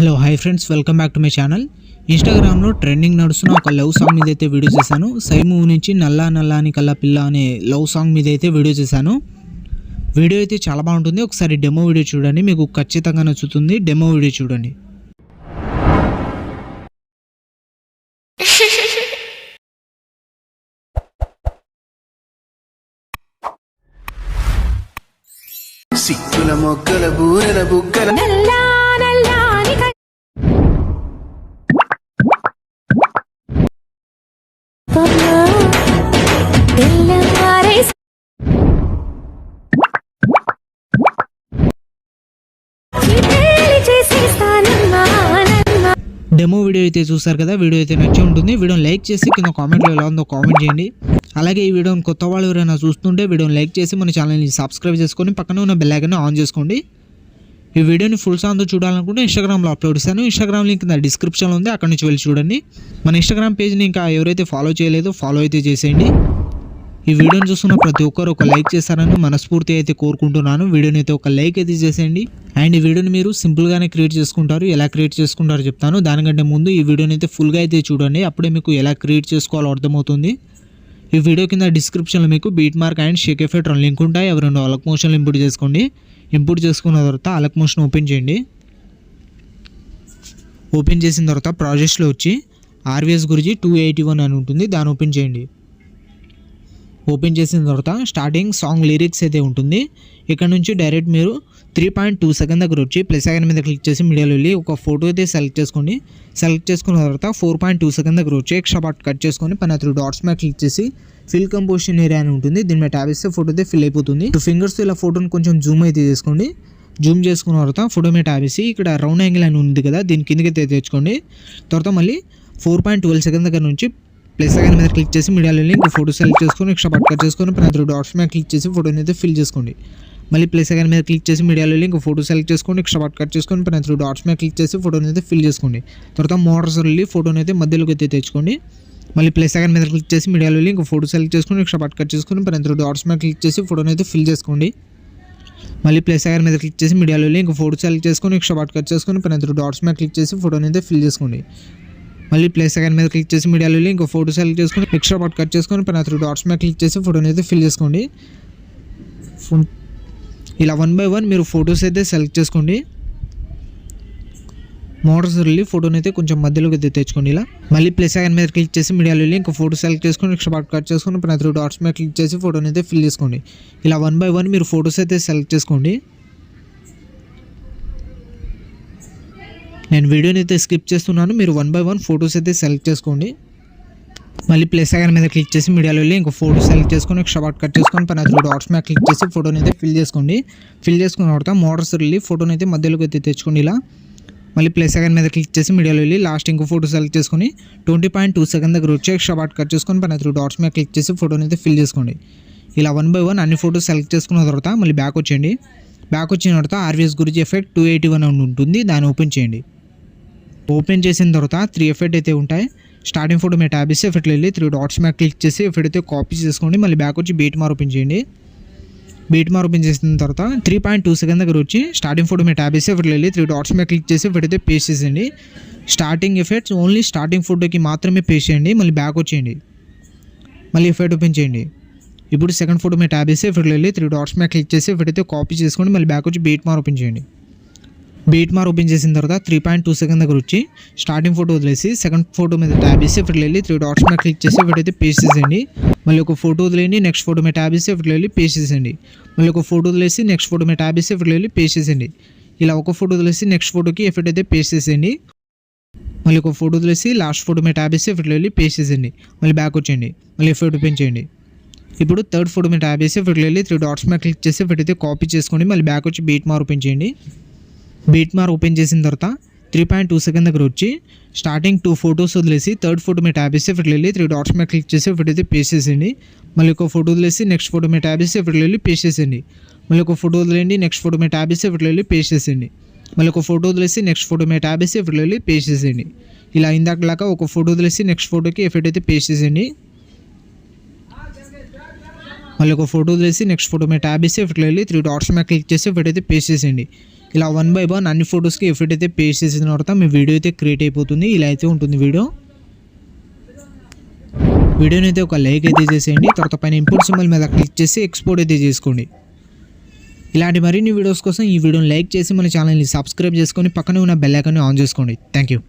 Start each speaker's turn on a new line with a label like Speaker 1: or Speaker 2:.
Speaker 1: Hello hi friends, welcome back to my channel. ఇన్స్టాగ్రామ్లో trending నడుస్తున్న ఒక లవ్ సాంగ్ మీద అయితే వీడియో చేశాను. సై మూవీ నుంచి నల్లా నల్లాని కల్లా పిల్ల అనే లవ్ సాంగ్ మీద అయితే వీడియో చేశాను. వీడియో అయితే చాలా బాగుంటుంది. ఒకసారి డెమో వీడియో చూడండి, మీకు ఖచ్చితంగా నచ్చుతుంది. డెమో వీడియో చూడండి.
Speaker 2: సిక్కుల మొక్కల బూరెల బుగ్గల
Speaker 1: డెమో వీడియో అయితే చూసారు కదా. వీడియో అయితే నచ్చి ఉంటుంది. వీడియోని లైక్ చేసి కింద కామెంట్లో ఎలా ఉందో కామెంట్ చేయండి. అలాగే ఈ వీడియోని కొత్త వాళ్ళు ఎవరైనా చూస్తుంటే వీడియోని లైక్ చేసి మన ఛానల్ని సబ్స్క్రైబ్ చేసుకొని పక్కన ఉన్న బెల్ ఐకాన్ని ఆన్ చేసుకోండి. ఈ వీడియోని ఫుల్ సాంగ్తో చూడాలనుకుంటే ఇన్స్టాగ్రామ్లో అప్లోడ్ చేశాను. ఇన్స్టాగ్రామ్ లింక్ కింద డిస్క్రిప్షన్లో ఉంది, అక్కడ నుంచి వెళ్ళి చూడండి. మన ఇన్స్టాగ్రామ్ పేజ్ని ఇంకా ఎవరైతే ఫాలో చేయలేదో ఫాలో అయితే చేసేయండి. ఈ వీడియోని చూస్తున్న ప్రతి ఒక్కరు ఒక లైక్ చేస్తారని మనస్ఫూర్తి అయితే కోరుకుంటున్నాను. వీడియోని అయితే ఒక లైక్ అయితే చేసేయండి. అండ్ ఈ వీడియోని మీరు సింపుల్గానే క్రియేట్ చేసుకుంటారు. ఎలా క్రియేట్ చేసుకుంటారో చెప్తాను. దానికంటే ముందు ఈ వీడియోని అయితే ఫుల్గా అయితే చూడండి, అప్పుడే మీకు ఎలా క్రియేట్ చేసుకోవాలో అర్థమవుతుంది. ఈ వీడియో కింద డిస్క్రిప్షన్లో మీకు beat mark and Sheikh effect link ఉంటాయి. అవి రెండు అలక్ మోషన్లు ఇంపోర్ట్ చేసుకోండి. ఇంపోర్ట్ చేసుకున్న తర్వాత అలక్ మోషన్ ఓపెన్ చేయండి. ఓపెన్ చేసిన తర్వాత ప్రాజెక్ట్స్లో వచ్చి ఆర్వీఎస్ గురించి 281 అని ఉంటుంది, దాన్ని ఓపెన్ చేయండి. ఓపెన్ చేసిన తర్వాత స్టార్టింగ్ సాంగ్ లిరిక్స్ అయితే ఉంటుంది. ఇక్కడ నుంచి డైరెక్ట్ మీరు 3.2 సెకండ్ దగ్గర వచ్చి ప్లస్ ఐకాన్ మీద క్లిక్ చేసి మీడియాలో వెళ్ళి ఒక ఫోటో అయితే సెలెక్ట్ చేసుకోండి. సెలెక్ట్ చేసుకున్న తర్వాత 4.2 సెకండ్ దగ్గర వచ్చి ఎక్స్ట్రా పార్ట్ కట్ చేసుకొని పైన 3 డాట్స్ మీద క్లిక్ చేసి ఫిల్ కంపోజిషన్ ఏరియా అని ఉంటుంది, దీని మీద ట్యాబ్ ఇస్తే ఫోటో అయితే ఫిల్ అయిపోతుంది. 2 ఫింగర్స్ ఇలా ఫోటోని కొంచెం జూమ్ అయితే చేసుకోండి. జూమ్ చేసుకున్న తర్వాత ఫోటో మీద ట్యాబ్ ఇసి ఇక్కడ రౌండ్ యాంగిల్ అని ఉంది కదా, దీని కిందకి అయితే తెచ్చుకోండి. తర్వాత మళ్ళీ 4.12 సెకండ్ దగ్గర నుంచి ప్లస్ ఐకాన్ మీద క్లిక్ చేసి మీడియాలో వెళ్ళి ఇంకో ఫోటో సెలెక్ట్ చేసుకొని ఎక్స్ట్రా పార్ట్ కట్ చేసుకొని పైన 3 డాట్స్ మీద క్లిక్ చేసి ఫోటోని అయితే ఫిల్ చేసుకోండి. మళ్ళీ ప్లస్ ఐకాన్ మీద క్లిక్ చేసి మీడియాలో వెళ్ళి ఇంకో ఫోటో సెలెక్ట్ చేసుకొని ఎక్స్ట్రా పార్ట్ కట్ చేసుకొని పైన 3 డాట్స్ మీద క్లిక్ చేసి ఫోటోని అయితే ఫిల్ చేసుకోండి. తర్వాత మోడల్స్ వెళ్ళి ఫోటోని అయితే మధ్యలోకి అయితే తెచ్చుకోండి. మళ్ళీ ప్లస్ ఐకాన్ మీద క్లిక్ చేసి మీడియాలో వెళ్ళి ఇంకో ఫోటో సెలెక్ట్ చేసుకొని ఎక్స్ట్రా పార్ట్ కట్ చేసుకొని పైన 3 డాట్స్ మీద క్లిక్ చేసి ఫోటోని అయితే ఫిల్ చేసుకోండి. మళ్ళీ ప్లస్ ఐకాన్ మీద క్లిక్ చేసి మీడియాలో వెళ్ళి ఇంకో ఫోటో సెలెక్ట్ చేసుకొని ఎక్స్ట్రా పార్ట్ కట్ చేసుకొని పైన 3 డాట్స్ మీద క్లిక్ చేసి ఫోటోని అయితే ఫిల్ చేసుకోండి. మళ్ళీ ప్లస్ ఐకాన్ మీద క్లిక్ చేసి మీడియాలో వెళ్ళి ఇంకో ఫోటో సెలెక్ట్ చేసుకొని ఎక్స్ట్రా పార్ట్ కట్ చేసుకొని పైన 3 డాట్స్ మీద క్లిక్ చేసి ఫోటోని అయితే ఫిల్ చేసుకోండి. ఇలా 1 by 1 మీరు ఫొటోస్ అయితే సెలెక్ట్ చేసుకోండి. మోడల్స్ వెళ్ళి ఫోటోని అయితే కొంచెం మధ్యలోకి అయితే తెచ్చుకోండి. ఇలా మళ్ళీ ప్లస్ ఐకాన్ మీద క్లిక్ చేసి మీడియాలో వెళ్ళి ఇంకో ఫోటో సెలెక్ట్ చేసుకొని ఎక్స్ట్రా పార్ట్ కట్ చేసుకొని పైన 3 డాట్స్ మీద క్లిక్ చేసి ఫోటోని అయితే ఫిల్ చేసుకోండి. ఇలా 1 by 1 మీరు ఫొటోస్ అయితే సెలెక్ట్ చేసుకోండి. నేను వీడియోని అయితే స్కిప్ చేస్తున్నాను, మీరు 1 by 1 ఫొటోస్ అయితే సెలెక్ట్ చేసుకోండి. మళ్ళీ ప్లస్ ఐకాన్ మీద క్లిక్ చేసి మీడియాలో వెళ్ళి ఇంకో ఫోటో సెలెక్ట్ చేసుకొని ఎక్స్ట్రా పార్ట్ కట్ చేసుకొని పైన 3 డాట్స్ మీద క్లిక్ చేసి ఫోటోని అయితే ఫిల్ చేసుకోండి. ఫిల్ చేసుకున్న తర్వాత మోడల్స్ వెళ్ళి ఫోటోని అయితే మధ్యలోకి అయితే తెచ్చుకోండి. ఇలా మళ్ళీ ప్లస్ ఐకాన్ మీద క్లిక్ చేసి మీడియాలో వెళ్ళి లాస్ట్ ఇంకో ఫోటో సెలెక్ట్ చేసుకొని 20.2 సెకండ్ దగ్గర వచ్చి ఎక్స్ట్రా పార్ట్ కట్ చేసుకొని పైన 3 డాట్స్ మీద క్లిక్ చేసి ఫోటోని అయితే ఫిల్ చేసుకోండి. ఇలా 1 by 1 అన్ని ఫోటోస్ సెలెక్ట్ చేసుకున్న తర్వాత మళ్ళీ బ్యాక్ వచ్చేయండి. బ్యాక్ వచ్చిన తర్వాత ఆర్వీఎస్ గురించి ఎఫెక్ట్ 281 అని ఉంటుంది, దాన్ని ఓపెన్ చేయండి. ఓపెన్ చేసిన తర్వాత 3 ఎఫెక్ట్ అయితే ఉంటాయి. స్టార్టింగ్ ఫోటో మీద ట్యాబ్ ఇస్తే ఎఫెక్ట్లో వెళ్ళి 3 డాట్స్ మీద క్లిక్ చేసి ఎఫెక్ట్ అయితే కాపీ చేసుకోండి. మళ్ళీ బ్యాక్ వచ్చి బీట్ మార్ ఓపెన్ చేయండి. బీట్ మార్ ఓపెన్ చేసిన తర్వాత 3.2 సెకండ్ దగ్గర వచ్చి స్టార్టింగ్ ఫోటో మీద ట్యాబ్ ఇస్తే ఎఫెక్ట్లో వెళ్ళి 3 డాట్స్ మీద క్లిక్ చేసి ఎఫెక్ట్ అయితే పేస్ట్ చేసేయండి. స్టార్టింగ్ ఎఫెక్ట్స్ ఓన్లీ స్టార్టింగ్ ఫోటోకి మాత్రమే పేస్ట్ చేయండి. మళ్ళీ బ్యాక్ వచ్చేయండి. మళ్ళీ ఎఫెక్ట్ ఓపెన్ చేయండి. ఇప్పుడు సెకండ్ ఫోటో మీద ట్యాబ్ ఇస్తే ఎఫెక్ట్లో వెళ్ళి 3 డాట్స్ మీద క్లిక్ చేసి ఎఫెక్ట్ అయితే కాపీ చేసుకోండి. మళ్ళీ బ్యాక్ వచ్చి బీట్ మార్ ఓపెన్ చేయండి. బీట్ మార్ ఓపెన్ చేసిన తర్వాత 3.2 సెకండ్ దగ్గర వచ్చి స్టార్టింగ్ ఫోటో వదిలేసి సెకండ్ ఫోటో మీద ట్యాబ్ ఇస్తే ఎఫెక్ట్లో వెళ్ళి 3 డాట్స్ మీద క్లిక్ చేసి ఎఫెక్ట్ అయితే పేస్ట్ చేసేయండి. మళ్ళీ ఒక ఫోటో వదిలేయండి, నెక్స్ట్ ఫోటో మీద ట్యాబ్ ఇస్తే ఎఫెక్ట్లో వెళ్ళి పేస్ట్ చేసేయండి. మళ్ళీ ఒక ఫోటో వదిలేసి నెక్స్ట్ ఫోటో మీద ట్యాబ్ ఇస్తే ఎఫెక్ట్లో వెళ్ళి పేస్ట్ చేసేయండి. ఇలా ఒక ఫోటో వదిలేసి నెక్స్ట్ ఫోటోకి ఎఫెక్ట్ అయితే పేస్ట్ చేసేయండి. మళ్ళీ ఒక ఫోటో వదిలేసి లాస్ట్ ఫోటో మీద ట్యాబ్ ఇస్తే ఎఫెక్ట్లో వెళ్ళి పేస్ట్ చేసేయండి. మళ్ళీ బ్యాక్ వచ్చేయండి. మళ్ళీ ఎఫెక్ట్ ఓపెన్ చేయండి. ఇప్పుడు థర్డ్ ఫోటో మీద ట్యాబ్ ఇస్తే ఎఫెక్ట్లో వెళ్ళి 3 డాట్స్ మీద క్లిక్ చేసి ఎఫెక్ట్ అయితే కాపీ చేసుకోండి. మళ్ళీ బ్యాక్ వచ్చి బీట్ మార్ ఓపెన్ చేయండి. బీట్ మార్ ఓపెన్ చేసిన తర్వాత 3.2 సెకండ్ దగ్గర వచ్చి స్టార్టింగ్ 2 ఫోటోస్ వదిలేసి థర్డ్ ఫోటో మీద ట్యాబ్ ఇస్తే ఎఫెక్ట్లో వెళ్ళి 3 డాట్స్ మీద క్లిక్ చేసి ఎఫెక్ట్ అయితే పేస్ట్ చేసేయండి. మళ్ళీ ఒక ఫోటో వదిలేసి నెక్స్ట్ ఫోటో మీద ట్యాబ్ ఇస్తే ఎఫెక్ట్లో వెళ్ళి పేస్ట్ చేసేయండి. మళ్ళీ ఒక ఫోటో వదిలేయండి, నెక్స్ట్ ఫోటో మీద ట్యాబ్ ఇస్తే ఎఫెక్ట్లో వెళ్ళి పేస్ట్ చేసేయండి. మళ్ళీ ఒక ఫోటో వదిలేసి నెక్స్ట్ ఫోటో మీద ట్యాబ్ ఇస్తే ఎఫెక్ట్లో వెళ్ళి పేస్ట్ చేసేయండి. ఇలా ఇందాకలాగా ఒక ఫోటో వదిలేసి నెక్స్ట్ ఫోటోకి ఎఫెక్ట్ అయితే పేస్ట్ చేసేయండి. మళ్ళీ ఒక ఫోటో వదిలేసి నెక్స్ట్ ఫోటో మీద ట్యాబ్ ఇస్తే ఎఫెక్ట్లో వెళ్ళి 3 డాట్స్ మీద క్లిక్ చేసి ఎఫెక్ట్ అయితే పేస్ట్ చేసేయండి. ఇలా 1 by 1 అన్ని ఫొటోస్కి ఎఫెక్ట్ అయితే పేస్ట్ చేసిన తర్వాత మీ వీడియో అయితే క్రియేట్ అయిపోతుంది. ఇలా అయితే ఉంటుంది వీడియోని అయితే ఒక లైక్ అయితే చేసేయండి. తర్వాత పైన ఇంపోర్ట్ సింబల్ మీద క్లిక్ చేసి ఎక్స్పోర్ట్ అయితే చేసుకోండి. ఇలాంటి మరిన్ని వీడియోస్ కోసం ఈ వీడియోని లైక్ చేసి మన ఛానల్ని సబ్స్క్రైబ్ చేసుకొని పక్కనే ఉన్న బెల్ ఐకాన్ని ఆన్ చేసుకోండి. Thank you.